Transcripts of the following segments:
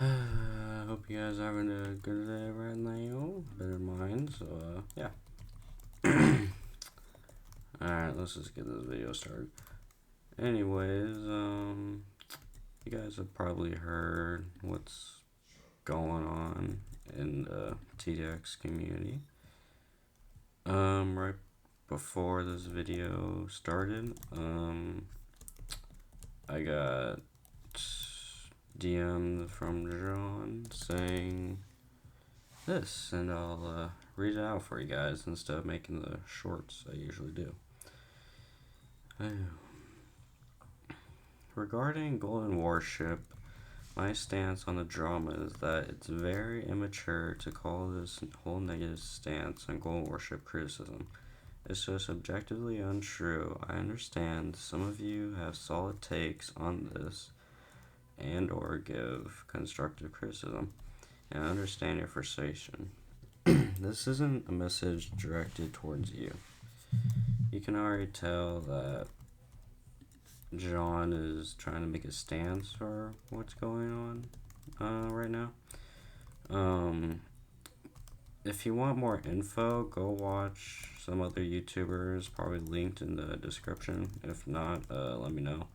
I hope you guys are having a good day right now. Better than mine, so yeah. Alright, let's just get this video started. Anyways, you guys have probably heard what's going on in the TDX community. Right before this video started, I got DM from John saying this, and I'll read it out for you guys instead of making the shorts I usually do. Regarding Golden Warship, my stance on the drama is that it's very immature to call this whole negative stance on Golden Warship criticism. It's just objectively untrue. I understand some of you have solid takes on this and or give constructive criticism, and I understand your frustration. This isn't a message directed towards you. You can already tell that John is trying to make a stance for what's going on right now. If you want more info, go watch some other YouTubers, probably linked in the description. If not, let me know,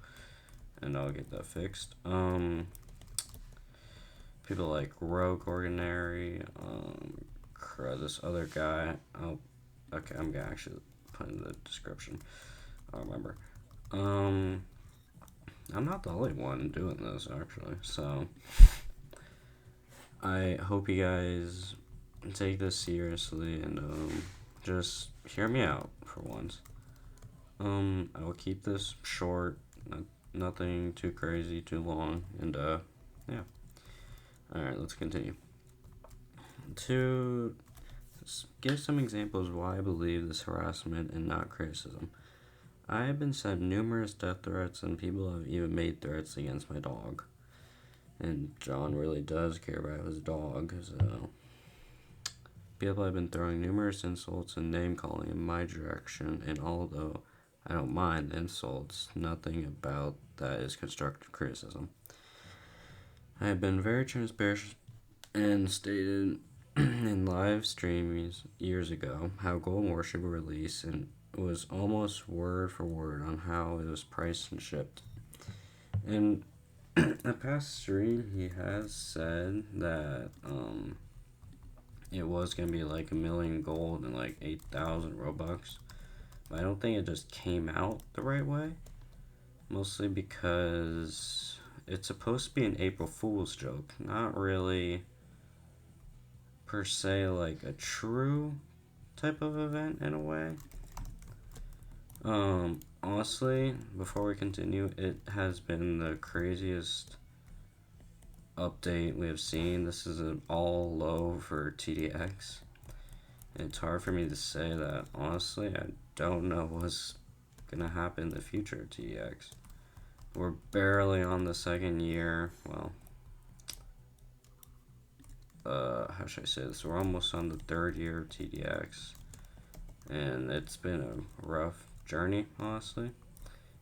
and I'll get that fixed. People like Rogue Ordinary, this other guy. Okay, I'm gonna actually put in the description. I'll remember. I'm not the only one doing this, actually, so I hope you guys take this seriously and just hear me out for once. I will keep this short, nothing too crazy, too long, and yeah. Alright, let's continue. To give some examples why I believe this harassment and not criticism. I have been sent numerous death threats, and people have even made threats against my dog. And John really does care about his dog, so people have been throwing numerous insults and name calling in my direction, and although I don't mind the insults, nothing about that is constructive criticism. I have been very transparent and stated in live streams years ago how Golden Warship would release, and it was almost word for word on how it was priced and shipped. In a past stream, he has said that it was gonna be like 1,000,000 gold and like 8,000 Robux, but I don't think it just came out the right way. Mostly because it's supposed to be an April Fool's joke, not really per se like a true type of event in a way. Honestly, before we continue, it has been the craziest update we have seen. This is an all low for TDX. It's hard for me to say that, honestly. I don't know what's gonna happen in the future of TDX. We're barely on the second year. Well, how should I say this? We're almost on the third year of TDX, and it's been a rough journey, honestly.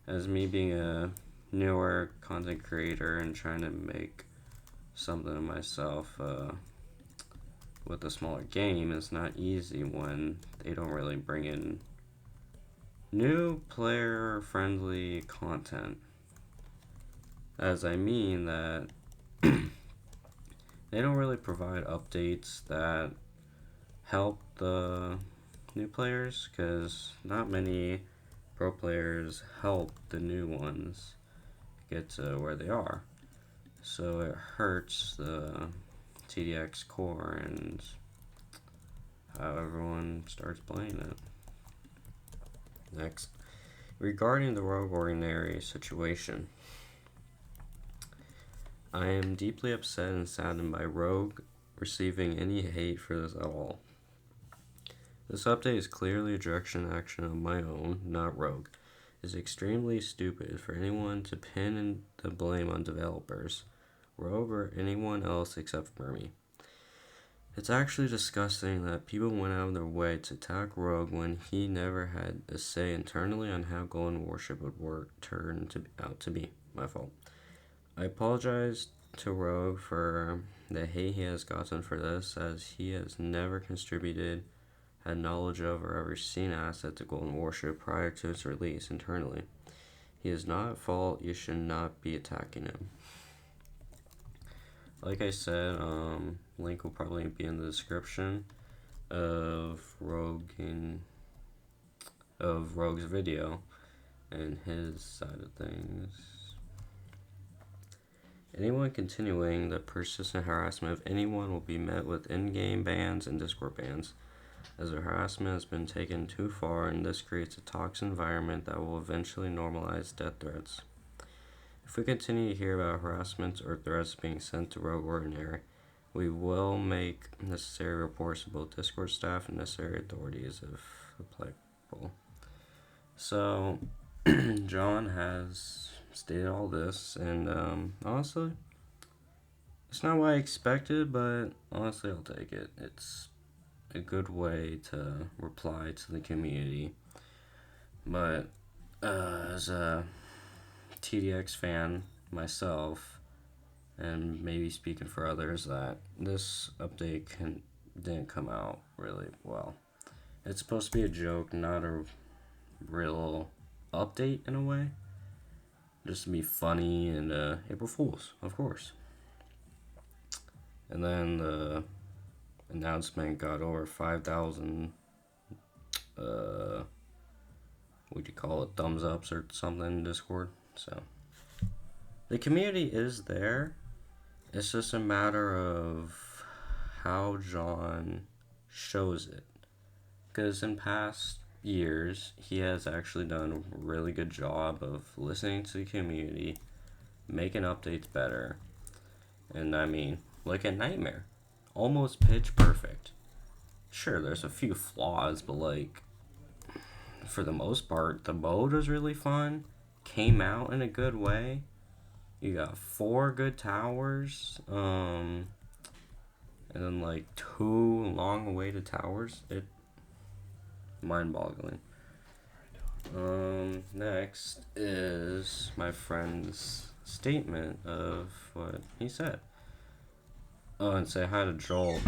As me being a newer content creator and trying to make something of myself with a smaller game, it's not easy when they don't really bring in new player friendly content. As I mean that they don't really provide updates that help the new players, because not many pro players help the new ones get to where they are. So it hurts the TDX core and how everyone starts playing it. Next, regarding the Rogue Ordinary situation, I am deeply upset and saddened by Rogue receiving any hate for this at all. This update is clearly a direction action of my own, not Rogue. It is extremely stupid for anyone to pin the blame on developers, Rogue, or anyone else except for me. It's actually disgusting that people went out of their way to attack Rogue when he never had a say internally on how Golden Warship would turn out to be. My fault. I apologize to Rogue for the hate he has gotten for this, as he has never contributed, had knowledge of, or ever seen an asset to Golden Warship prior to its release internally. He is not at fault. You should not be attacking him. Like I said, link will probably be in the description of Rogue's video and his side of things. Anyone continuing the persistent harassment of anyone will be met with in-game bans and Discord bans, as the harassment has been taken too far, and this creates a toxic environment that will eventually normalize death threats. If we continue to hear about harassment or threats being sent to Rogue Ordinary, we will make necessary reports to both Discord staff and necessary authorities if applicable. So, John has stated all this, and honestly, it's not what I expected, but honestly, I'll take it. It's a good way to reply to the community. But as a TDX fan myself, and maybe speaking for others, that this update didn't come out really well. It's supposed to be a joke, not a real update in a way. Just to be funny and April Fools, of course. And then the announcement got over 5,000 what do you call it, thumbs ups or something in Discord. So the community is there. It's just a matter of how John shows it, because in past years he has actually done a really good job of listening to the community, making updates better. And I mean, look at Nightmare, almost pitch perfect. Sure, there's a few flaws, but like, for the most part, the mode was really fun, came out in a good way. You got 4 good towers, and then like 2 long awaited towers. It mind-boggling. Next is my friend's statement of what he said. Oh, and say hi to Joel.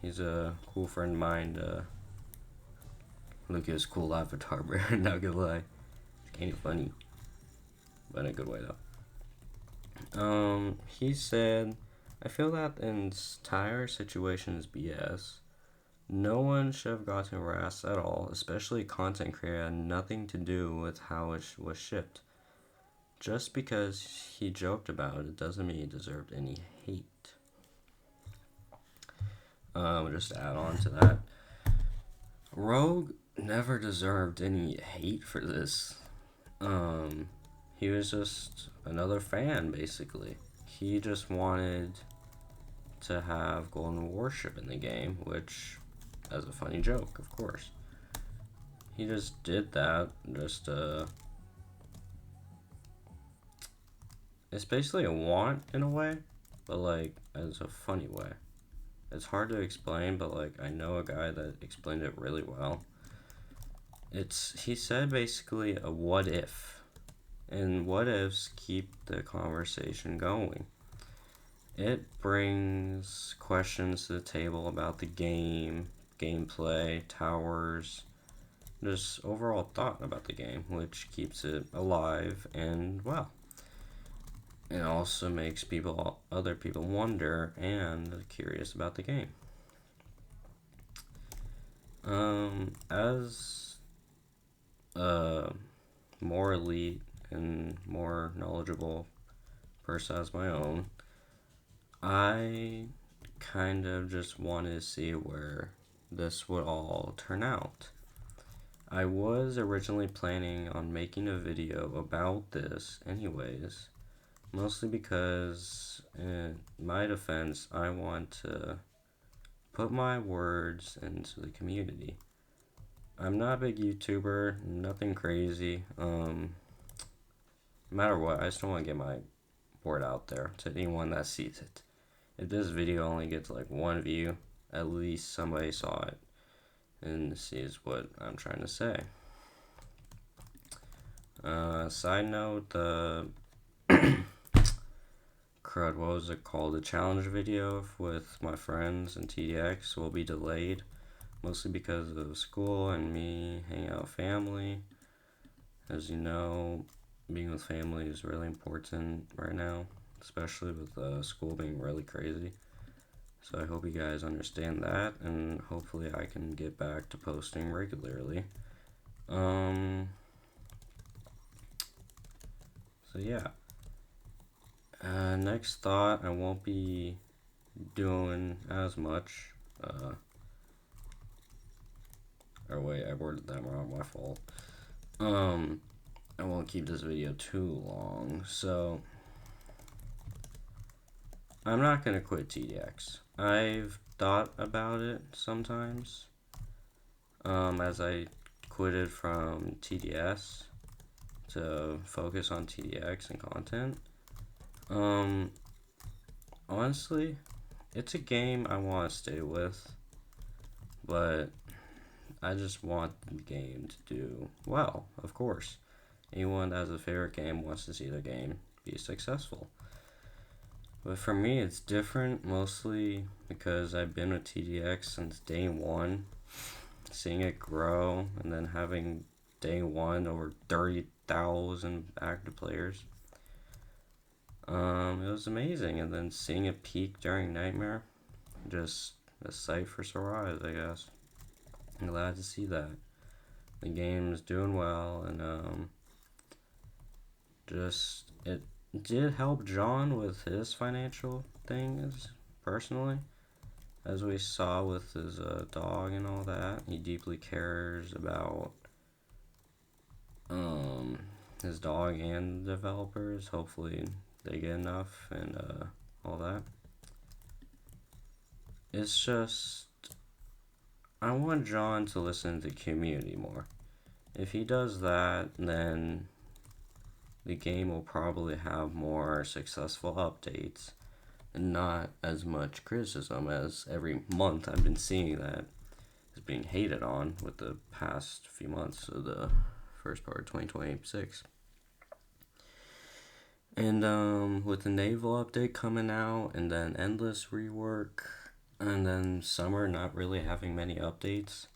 He's a cool friend of mine. Look at his cool avatar, bro. Not gonna lie. It's kind of funny, but in a good way though. He said, I feel that the entire situation is BS. No one should have gotten harassed at all, especially content creator had nothing to do with how it was shipped. Just because he joked about it doesn't mean he deserved any hate. Just to add on to that, Rogue never deserved any hate for this. He was just another fan, basically. He just wanted to have Golden Warship in the game, which, as a funny joke, of course. He just did that, just, it's basically a want, in a way, but, like, as a funny way. It's hard to explain, but, like, I know a guy that explained it really well. He said basically a what if. And what ifs keep the conversation going. It brings questions to the table about the game, gameplay, towers, just overall thought about the game, which keeps it alive and well. It also makes other people wonder and curious about the game. As a more elite and more knowledgeable person as my own, I kind of just wanted to see where this would all turn out. I was originally planning on making a video about this anyways, mostly because, in my defense, I want to put my words into the community. I'm not a big YouTuber, nothing crazy. No matter what, I just don't want to get my word out there to anyone that sees it. If this video only gets like 1 view, at least somebody saw it and sees what I'm trying to say. Side note, the crud, what was it called? The challenge video with my friends and TDX will be delayed, mostly because of school and me hanging out with family. As you know, being with family is really important right now, especially with school being really crazy. So I hope you guys understand that, and hopefully I can get back to posting regularly. So yeah. Next thought, I won't be doing as much. Or wait, I worded that wrong, my fault. I won't keep this video too long, so I'm not gonna quit TDX. I've thought about it sometimes, as I quitted from TDS to focus on TDX and content. Honestly, it's a game I want to stay with, but I just want the game to do well, of course. Anyone that has a favorite game wants to see their game be successful. But for me, it's different, mostly because I've been with TDX since day one, seeing it grow, and then having day one over 30,000 active players. It was amazing, and then seeing it peak during Nightmare, just a sight for sore eyes, I guess. I'm glad to see that. The game's doing well, and just it did help John with his financial things personally, as we saw with his dog and all that. He deeply cares about his dog and the developers. Hopefully they get enough and all that. It's just I want John to listen to the community more. If he does that, then the game will probably have more successful updates and not as much criticism, as every month I've been seeing that is being hated on with the past few months of the first part of 2026. And with the naval update coming out, and then endless rework, and then summer not really having many updates,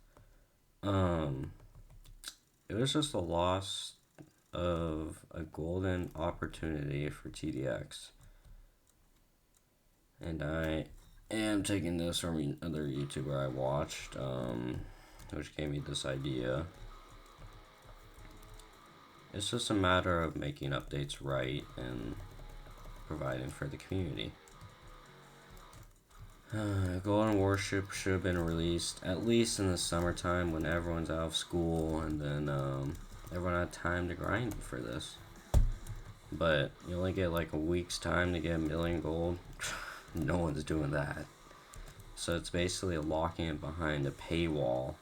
it was just a loss of a golden opportunity for TDX. And I am taking this from another YouTuber I watched, which gave me this idea. It's just a matter of making updates right and providing for the community. Golden Warship should have been released at least in the summertime when everyone's out of school, and then everyone had time to grind for this. But you only get like a week's time to get 1,000,000 gold. No one's doing that. So it's basically locking it behind a paywall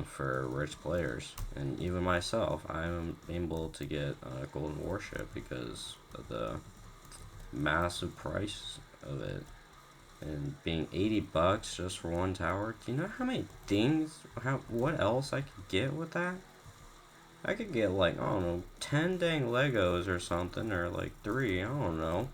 for rich players. And even myself, I'm able to get a Golden Warship because of the massive price of it. And being $80 just for one tower. Do you know how many things, what else I could get with that? I could get like, I don't know, 10 dang Legos or something, or like 3, I don't know.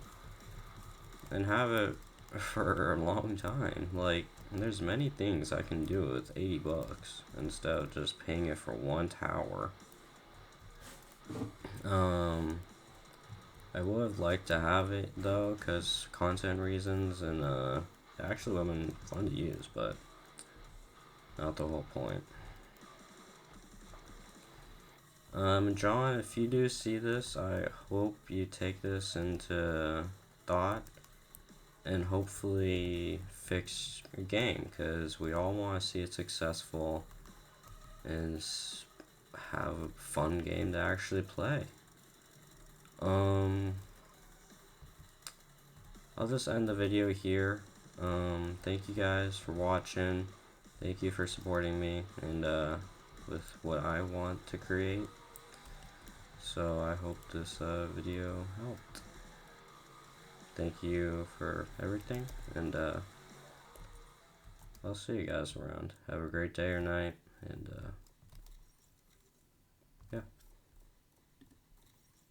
And have it for a long time. Like, there's many things I can do with $80 instead of just paying it for one tower. I would have liked to have it though, because content reasons, and it actually would have been fun to use, but not the whole point. John, if you do see this, I hope you take this into thought and hopefully fix your game, because we all want to see it successful and have a fun game to actually play. I'll just end the video here. Thank you guys for watching. Thank you for supporting me and with what I want to create. So I hope this video helped. Thank you for everything, and I'll see you guys around. Have a great day or night, and